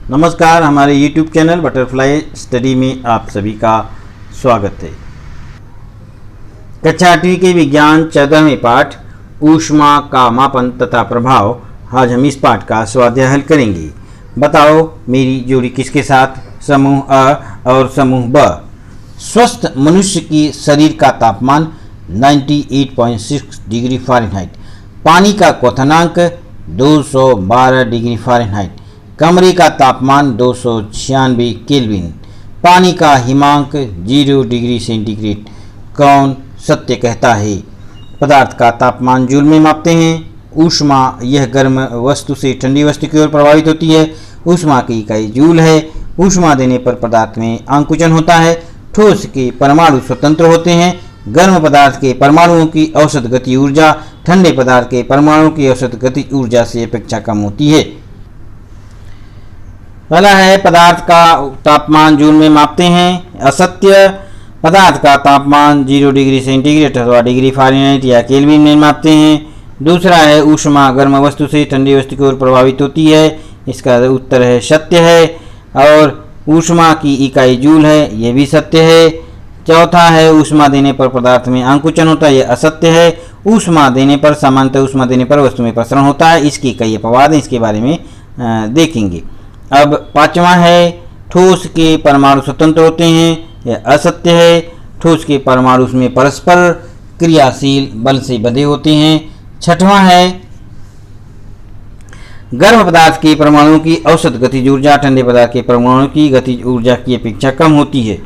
नमस्कार, हमारे YouTube channel butterfly study में आप सभी का स्वागत है। कक्षा 8वीं के विज्ञान 14वें पाठ ऊष्मा का मापन तथा प्रभाव। आज हम इस पाठ का स्वाध्याय हल करेंगे। बताओ मेरी जोड़ी किसके साथ? समूह अ और समूह ब। स्वस्थ मनुष्य की शरीर का तापमान 98.6 डिग्री फ़ारेनहाइट। पानी का क्वथनांक 212 डिग्री फ़ारेनहाइट। कमरे का तापमान 296 केल्विन। पानी का हिमांक 0 डिग्री सेंटीग्रेड। कौन सत्य कहता है? पदार्थ का तापमान जूल में मापते हैं। ऊष्मा यह गर्म वस्तु से ठंडी वस्तु की ओर प्रभावित होती है। ऊष्मा की इकाई जूल है। ऊष्मा देने पर पदार्थ में आंकुचन होता है। ठोस के परमाणु स्वतंत्र होते हैं। गर्म पदार्थ के परमाणुओं की औसत गति ऊर्जा ठंडे पदार्थ के परमाणुओं की औसत गति ऊर्जा से अपेक्षा कम होती है। पहला है पदार्थ का तापमान जूल में मापते हैं। असत्य। पदार्थ का तापमान 0 डिग्री सेंटीग्रेड अथवा डिग्री फ़ारेनहाइट या केल्विन में मापते हैं। दूसरा है ऊष्मा गर्म वस्तु से ठंडी वस्तु की ओर प्रभावित होती है। इसका उत्तर है सत्य है। और ऊष्मा की इकाई जूल है, यह भी सत्य है। चौथा है ऊष्मा देने पर पदार्थ में आंकुचन होता है, यह असत्य है। ऊष्मा देने पर सामान्यतः ऊष्मा देने पर वस्तु में प्रसरण होता है। इसकी कई अपवाद हैं, इसके बारे में देखेंगे। अब पांचवा है ठोस के परमाणु स्वतंत्र होते हैं, यह असत्य है। ठोस के परमाणु उसमें परस्पर क्रियाशील बल से बंधे होते हैं। छठवां है गर्म पदार्थ के परमाणुओं की औसत गतिज ऊर्जा ठंडे पदार्थ के परमाणुओं की गतिज ऊर्जा की अपेक्षा कम होती है,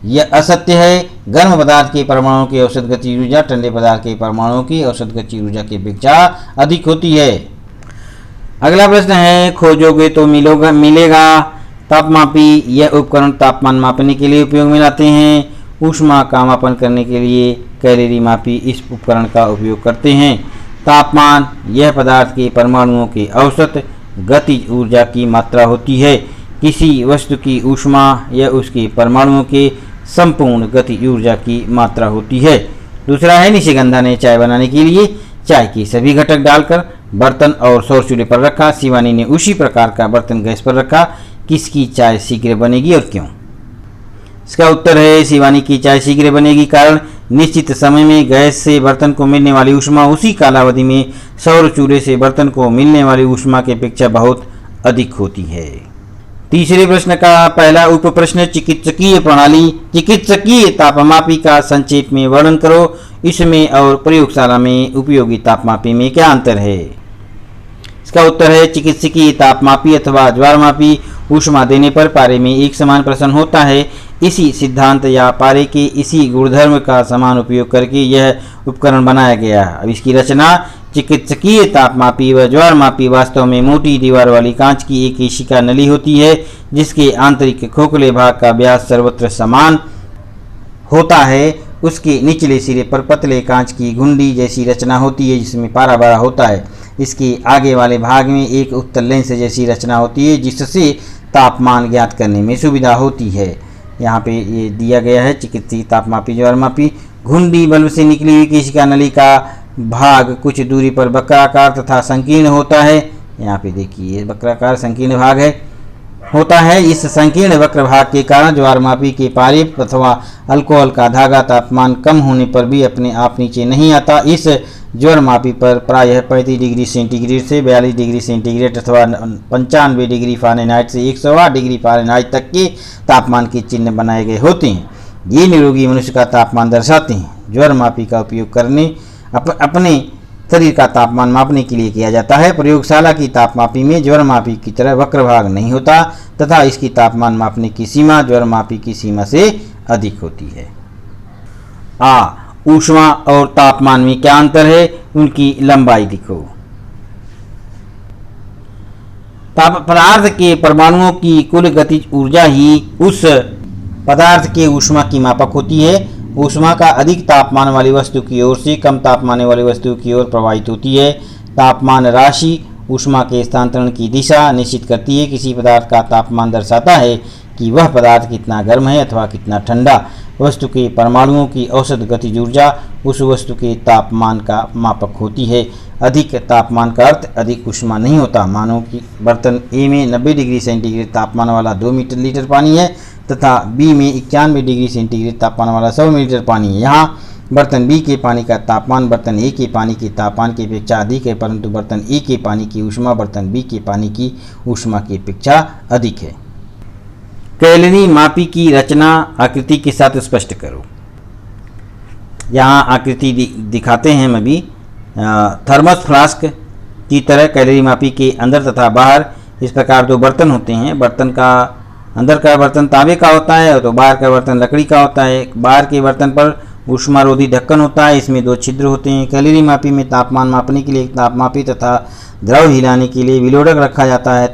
यह असत्य है। गर्म पदार्थ के परमाणुओं की औसत गतिज ऊर्जा ठंडे पदार्थ के परमाणुओं की औसत गतिज ऊर्जा की अपेक्षा अधिक होती है। अगला प्रश्न है खोजोगे तो मिलेगा। तापमापी यह उपकरण तापमान मापने के लिए उपयोग में लाते हैं। ऊष्मा का मापन करने के लिए कैलोरी मापी इस उपकरण का उपयोग करते हैं। तापमान यह पदार्थ के परमाणुओं की औसत गतिज ऊर्जा की मात्रा होती है। किसी वस्तु की ऊष्मा यह उसके परमाणुओं के संपूर्ण गतिज ऊर्जा की मात्रा होती है। दूसरा है निशिगंधा ने चाय बनाने के लिए चाय के सभी घटक डालकर बर्तन और सौर चूल्हे पर रखा। शिवानी ने उसी प्रकार का बर्तन गैस पर रखा। किसकी चाय शीघ्र बनेगी और क्यों? इसका उत्तर है शिवानी की चाय शीघ्र बनेगी, कारण निश्चित समय में गैस से बर्तन को मिलने वाली ऊष्मा उसी कालावधि में सौर चूल्हे से बर्तन को मिलने वाली ऊष्मा की अपेक्षा बहुत अधिक होती है। तीसरे प्रश्न का पहला उप प्रश्न चिकित्सकीय प्रणाली। चिकित्सकीय तापमापी का संक्षेप में वर्णन करो। इसमें और प्रयोगशाला में उपयोगी तापमापी में क्या अंतर है? इसका उत्तर है चिकित्सकीय तापमापी अथवा ज्वारमापी ऊष्मा देने पर पारे में एक समान प्रसरण होता है। इसी सिद्धांत या पारे के इसी गुणधर्म का समान उपयोग करके यह उपकरण बनाया गया। अब इसकी रचना। चिकित्सकीय तापमापी व ज्वारमापी वास्तव में मोटी दीवार वाली कांच की एक केशिका नली होती है, जिसके आंतरिक खोखले भाग का व्यास सर्वत्र समान होता है। उसके निचले सिरे पर पतले कांच की घुंडी जैसी रचना होती है, जिसमें पारा भरा होता है। इसके आगे वाले भाग में एक उत्तल लेंस जैसी रचना होती है, जिससे तापमान ज्ञात करने में सुविधा होती है। यहाँ पे ये दिया गया है चिकित्सकीय तापमापी ज्वारमापी। घुंडी बल्ब से निकली हुई केशिका नली का भाग कुछ दूरी पर वक्राकार तथा संकीर्ण होता है। यहाँ पे देखिए वक्राकार संकीर्ण भाग होता है। इस संकीर्ण वक्र भाग के कारण ज्वारमापी के पारे अथवा अल्कोहल का धागा तापमान कम होने पर भी अपने आप नीचे नहीं आता। इस ज्वारमापी पर प्रायः 35 डिग्री सेंटीग्रेड से 42 डिग्री सेंटीग्रेड अथवा 95 डिग्री फ़ारेनहाइट से 108 डिग्री फ़ारेनहाइट तक के तापमान के चिन्ह बनाए गए होते हैं। ये निरोगी मनुष्य का तापमान दर्शाते हैं। ज्वारमापी का उपयोग करने अपने शरीर का तापमान मापने के लिए किया जाता है। प्रयोगशाला की तापमापी में ज्वारमापी की तरह वक्र भाग नहीं होता तथा इसकी तापमान मापने की सीमा ज्वारमापी की सीमा से अधिक होती है। ऊष्मा और तापमान में क्या अंतर है? उनकी लंबाई लिखो। पदार्थ के परमाणुओं की कुल गतिज ऊर्जा ही उस पदार्थ के ऊष्मा की मापक होती है। ऊष्मा का अधिक तापमान वाली वस्तु की ओर से कम तापमान वाली वस्तु की ओर प्रवाहित होती है। तापमान राशि ऊष्मा के स्थानांतरण की दिशा निश्चित करती है। किसी पदार्थ का तापमान दर्शाता है कि वह पदार्थ कितना गर्म है अथवा कितना ठंडा। वस्तु के परमाणुओं की औसत गतिज ऊर्जा उस वस्तु के तापमान का मापक होती है। अधिक तापमान का अर्थ अधिक ऊष्मा नहीं होता। मानो कि बर्तन ए में 90 डिग्री सेंटीग्रेड तापमान वाला 2 लीटर पानी है तथा बी में 91 डिग्री सेंटीग्रेड तापमान वाला 100 लीटर पानी है। यहाँ बर्तन बी के पानी का तापमान बर्तन ए के पानी के तापमान की अपेक्षा अधिक है, परंतु बर्तन ए के पानी की ऊष्मा बर्तन बी के पानी की ऊष्मा की अपेक्षा अधिक है। कैलोरी मापी की रचना आकृति के साथ स्पष्ट करो। यहाँ आकृति दिखाते हैं हम अभी। थर्मस फ्लास्क की तरह कैलोरी मापी के अंदर तथा बाहर इस प्रकार दो बर्तन होते हैं। बर्तन का अंदर का बर्तन तांबे का होता है तो बाहर का बर्तन लकड़ी का होता है। बाहर के बर्तन पर ऊष्मारोधी ढक्कन होता है, इसमें 2 छिद्र होते हैं। कैलोरी मापी में तापमान मापने के लिए तापमापी तथा द्रव हिलाने के लिए विलोडक रखा जाता है।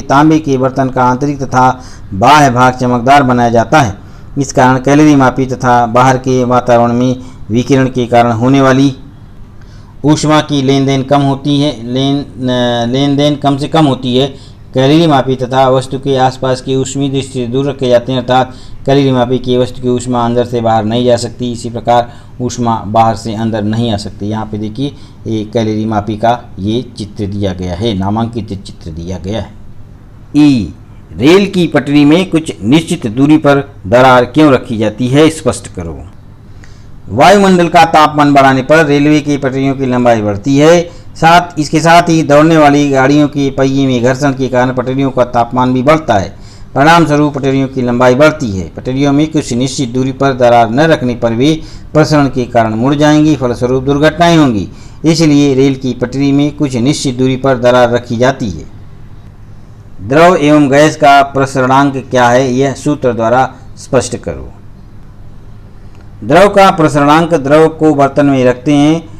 तांबे के बर्तन का आंतरिक तथा बाह्य भाग चमकदार बनाया जाता है। इस कारण कैलोरी मापी तथा बाहर के वातावरण में विकिरण के कारण होने वाली ऊष्मा की लेन देन कम से कम होती है। कैलोरी मापी तथा वस्तु के आसपास की ऊष्मीय दृष्टि से दूर रखे जाते हैं, अर्थात कैलोरी मापी की वस्तु की ऊष्मा अंदर से बाहर नहीं जा सकती। इसी प्रकार ऊष्मा बाहर से अंदर नहीं आ सकती। यहाँ पे देखिए ये कैलोरी मापी का ये चित्र दिया गया है, नामांकित चित्र दिया गया है। ई, रेल की पटरी में कुछ निश्चित दूरी पर दरार क्यों रखी जाती है, स्पष्ट करो। वायुमंडल का तापमान बढ़ाने पर रेलवे की पटरियों की लंबाई बढ़ती है। इसके साथ ही दौड़ने वाली गाड़ियों के पहिए में घर्षण के कारण पटरियों का तापमान भी बढ़ता है। परिणाम स्वरूप पटरियों की लंबाई बढ़ती है। पटरियों में कुछ निश्चित दूरी पर दरार न रखने पर वे प्रसरण के कारण मुड़ जाएंगी, फलस्वरूप दुर्घटनाएं होंगी। इसलिए रेल की पटरी में कुछ निश्चित दूरी पर दरार रखी जाती है। द्रव एवं गैस का प्रसरणांक क्या है, यह सूत्र द्वारा स्पष्ट करो। द्रव का प्रसरणांक, द्रव को बर्तन में रखते हैं,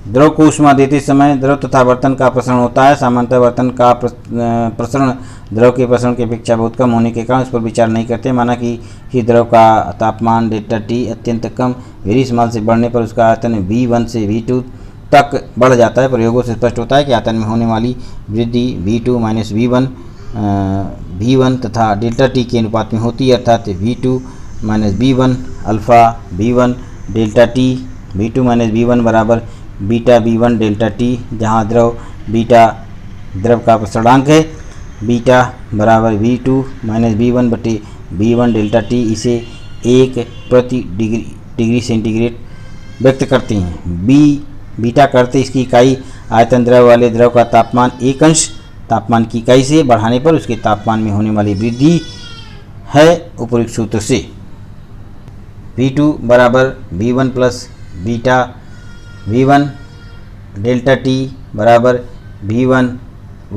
द्रव को ऊष्मा देते समय द्रव तथा बर्तन का प्रसरण होता है। सामान्यतः बर्तन का प्रसरण द्रव के प्रसरण की अपेक्षा बहुत कम होने के कारण उस पर विचार नहीं करते। माना कि द्रव का तापमान डेल्टा टी अत्यंत कम वेरी स्मॉल से बढ़ने पर उसका आयतन V1 से V2 तक बढ़ जाता है। प्रयोगों से स्पष्ट होता है कि आयतन में होने वाली वृद्धि V2 माइनस V1 तथा डेल्टा टी के अनुपात में होती है, अर्थात V2 minus V1 alpha V1 delta T, V2 minus V1 बराबर बीटा V1 डेल्टा टी, जहाँ बीटा द्रव का प्रसरणांक है, बीटा बराबर V2 माइनस V1 बटे V1 डेल्टा टी। इसे 1 प्रति डिग्री सेंटीग्रेड व्यक्त करते हैं। बीटा करते इसकी इकाई आयतन द्रव वाले द्रव का तापमान 1 अंश तापमान की इकाई से बढ़ाने पर उसके तापमान में होने वाली वृद्धि है उपरोक्त सूत्र से। V2 बराबर V1 plus beta V1 delta T बराबर V1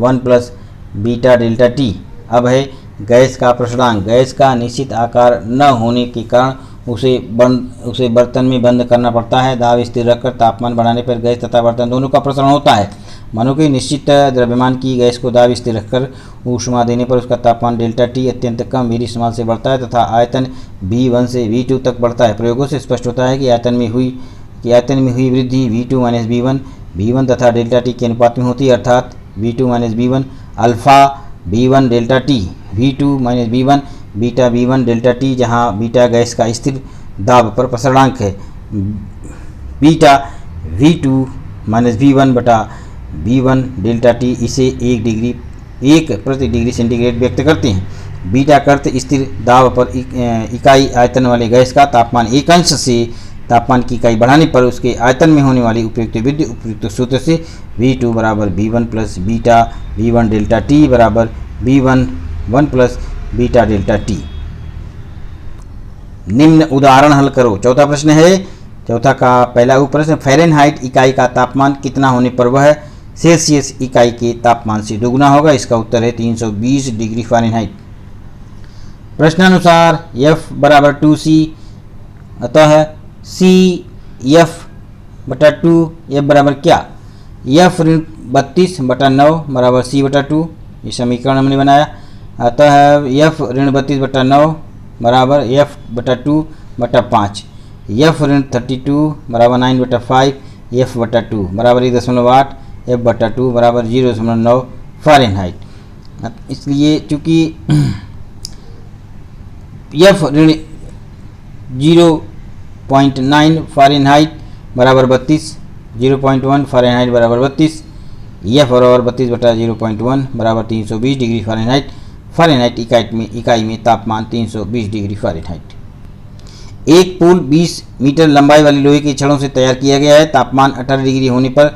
1 plus beta delta T. अब है गैस का प्रसरणांक। गैस का निश्चित आकार न होने के कारण उसे बर्तन में बंद करना पड़ता है। दाब स्थिर रखकर तापमान बढ़ाने पर गैस तथा बर्तन दोनों का प्रसरण होता है। मानो कि निश्चित द्रव्यमान की गैस को दाब स्थिर रखकर ऊष्मा देने पर उसका तापमान डेल्टा टी अत्यंत कम वेरी स्मॉल से बढ़ता है तथा आयतन V1 से V2 तक बढ़ता है। प्रयोगों से स्पष्ट होता है कि आयतन में हुई वृद्धि V2 माइनस V1 तथा डेल्टा टी के अनुपात में होती है, अर्थात V2 minus V1 alpha V1 delta T. V2 minus V1 beta V1 delta T, जहाँ बीटा गैस का स्थिर दाब पर प्रसरणांक है। बीटा V2 माइनस V1 बटा V1 डेल्टा टी, इसे 1 प्रति डिग्री सेंटीग्रेड व्यक्त करते हैं। बीटा करते स्थिर दाब पर इकाई आयतन वाले गैस का तापमान 1 अंश से तापमान की इकाई बढ़ाने पर उसके आयतन में होने वाली उपयुक्त वृद्धि उपयुक्त सूत्र से V2 बराबर V1 plus beta V1 delta T बराबर V1 1 plus beta delta T. निम्न उदाहरण हल करो। चौथा प्रश्न है, चौथा का पहला प्रश्न, फ़ारेनहाइट इकाई का तापमान कितना होने पर वह सेल्सियस इकाई के तापमान से दोगुना होगा। इसका उत्तर है 320 डिग्री फ़ारेनहाइट। प्रश्नानुसार F बराबर 2C, अतः C/F बटा 2 F बराबर क्या? F ऋण 32/9 बराबर C बटा 2, ये समीकरण हमने बनाया। अतः F ऋण 32/9 बराबर F बटा 2 बटा 5। F ऋण 32 बराबर 9/5 F बटा 2 बराबर 1.8 F बटा 2 बराबर 0.9 फ़ारेनहाइट। इसलिए चूँकि एफ ऋण 0.9 फ़ारेनहाइट बराबर 32, 0.1 फ़ारेनहाइट बराबर 32, एफ बराबर 32 बटा 0.1 बराबर 320 डिग्री फ़ारेनहाइट। फ़ारेनहाइट इकाई में तापमान 320 डिग्री फ़ारेनहाइट। एक पुल 20 मीटर लंबाई वाली लोहे की छड़ों से तैयार किया गया है। तापमान 18 डिग्री होने पर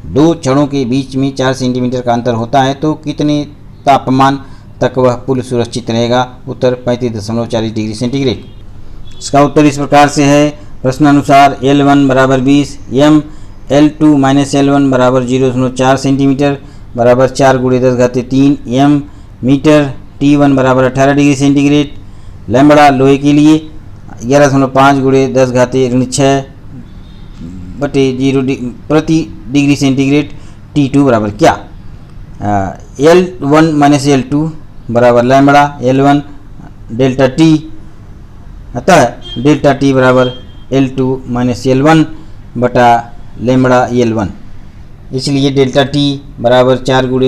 दो छड़ों के बीच में 4 सेंटीमीटर का अंतर होता है, तो कितने तापमान तक वह पुल सुरक्षित रहेगा? उत्तर 35.40 डिग्री सेंटीग्रेड। इसका उत्तर इस प्रकार से है। प्रश्नानुसार L1 बराबर 20, m L2 माइनस L1 बराबर 0.4 सेंटीमीटर बराबर 4 × 10⁻³ m मीटर, T1 बराबर 18 डिग्री सेंटीग्रेड, लैम्बडा लोहे के लिए 11.5 × 10⁻6 बटे 0 प्रति डिग्री सेंटीग्रेड, T2 बराबर क्या? L1 माइनस L2 बराबर लैम्बडा L1 डेल्टा T, अतः डेल्टा T बराबर L2 माइनस L1 बटा लैम्बडा L1। इसलिए डेल्टा T बराबर 4 ×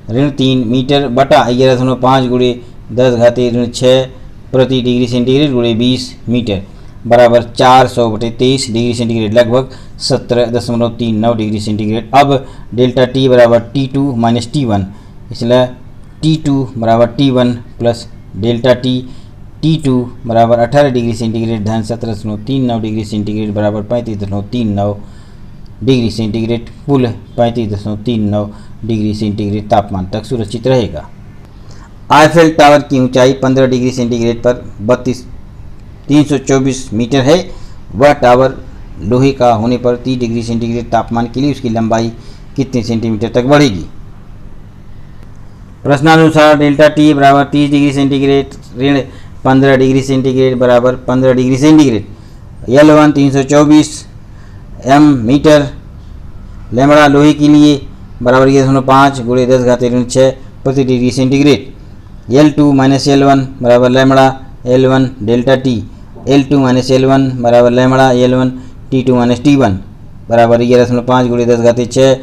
10⁻³ मीटर बटा 11.5 × 10⁻6 प्रति डिग्री सेंटीग्रेड × 20 मीटर बराबर 400/23 डिग्री सेंटीग्रेड, लगभग 17.39 डिग्री सेंटीग्रेड। अब डेल्टा T बराबर T2 माइनस T1, इसलिए T2 बराबर T1 प्लस डेल्टा T2 बराबर 18 डिग्री सेंटीग्रेड धन 17.39 डिग्री सेंटीग्रेड बराबर 35.39 डिग्री सेंटीग्रेड। पुल 35.39 डिग्री सेंटीग्रेड तापमान तक सुरक्षित रहेगा। आईफेल टावर की ऊंचाई 15 डिग्री सेंटीग्रेड पर 324 मीटर है। वह टावर लोहे का होने पर 30 डिग्री सेंटीग्रेड तापमान के लिए उसकी लंबाई कितने सेंटीमीटर तक बढ़ेगी? प्रश्नानुसार डेल्टा T बराबर 30 डिग्री सेंटीग्रेड ऋण 15 डिग्री सेंटीग्रेड बराबर 15 degree centigrade, L1 324 m metre, lambda लोहे के लिए बराबर 5 × 10⁻6 प्रति degree centigrade, L2 minus L1 बराबर lambda L1 delta T, L2 minus L1 बराबर lambda L1 T2 minus T1 बराबर 11.5 × 10⁻6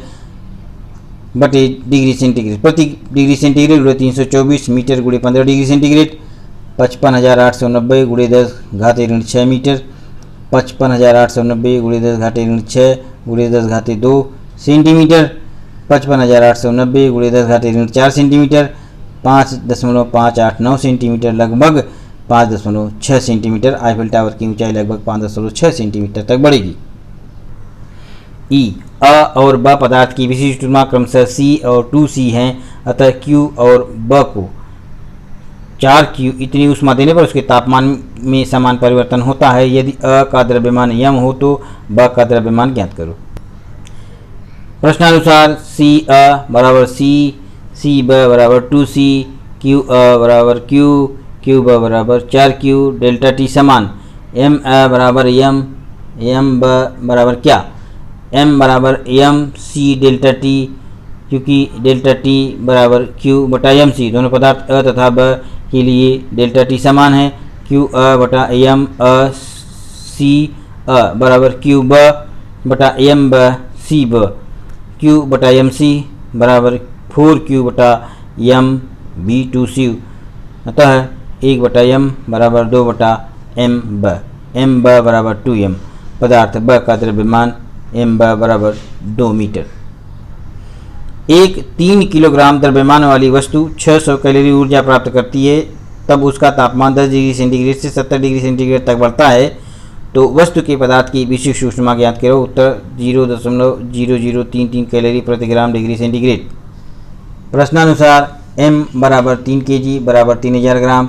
बटे डिग्री सेंटीग्रेड प्रति degree centigrade × 324 metre × 15 degree centigrade, 55,890 × 10⁻6 metre, 55,890 × 10⁻6 × 10⁻2 centimetre, 55,890 × 10⁻4 centimetre, 5.589 centimetre, लगभग 5.6 सेंटीमीटर। आईफेल टावर की ऊंचाई लगभग 5.6 centimetre तक बढ़ेगी। ई अ और ब पदार्थ की विशिष्ट ऊष्मा क्रमशः C और 2C हैं, अतः Q और ब को 4Q इतनी ऊष्मा देने पर उसके तापमान में समान परिवर्तन होता है। यदि अ का द्रव्यमान m हो तो ब का द्रव्यमान ज्ञात करो। प्रश्नानुसार C अ बराबर C, C ब बराबर 2C, Q अ बराबर Q, Q ब बराबर 4Q, डेल्टा T समान m अ बराबर m, m ब बराबर क्या? m बराबर m C डेल्टा T, क्योंकि डेल्टा T बराबर Q बटा MC, दोनों पदार्थ अ तथा ब के लिए डेल्टा T समान है। Q अ बटा m अ C अ बराबर Q ब बटा m ब C ब, Q बटा MC बराबर 4Q बटा m B2C, अतः 1/m बराबर 2/m ब, m ब बराबर 2m। पदार्थ ब का द्रव्यमान m ब बराबर 2 मीटर। एक 3 किलोग्राम द्रव्यमान वाली वस्तु 600 कैलोरी ऊर्जा प्राप्त करती है, तब उसका तापमान 10 डिग्री सेंटीग्रेड से 70 डिग्री सेंटीग्रेड तक बढ़ता है, तो वस्तु के पदार्थ की विशिष्ट ऊष्मा ज्ञात करो। उत्तर 0.0033 कैलोरी प्रति ग्राम डिग्री सेंटीग्रेड। प्रश्नानुसार m बराबर 3 kg बराबर 3000 ग्राम,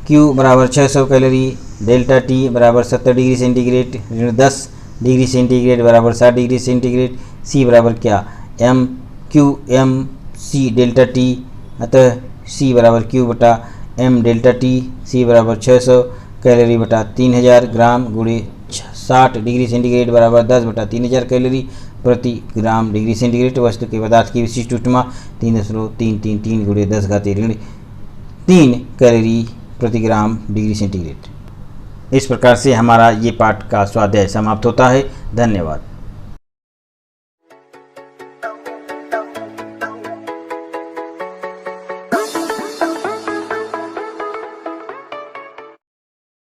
Q बराबर 600 कैलोरी, डेल्टा T बराबर 70 डिग्री सेंटीग्रेड ऋण 10 डिग्री सेंटीग्रेड बराबर 60 डिग्री सेंटीग्रेड, C बराबर क्या? m Q m C delta T, अतः C बराबर Q बटा m डेल्टा T, C बराबर 600 कैलोरी बटा 3000 ग्राम गुणे 60 डिग्री सेंटीग्रेड बराबर 10/3000 कैलोरी प्रति ग्राम डिग्री सेंटीग्रेड। वस्तु के पदार्थ की विशिष्ट ऊष्मा 3.333 × 10⁻³ कैलोरी प्रति ग्राम डिग्री सेंटीग्रेड। इस प्रकार से हमारा ये पाठ का स्वाध्याय समाप्त होता है। धन्यवाद।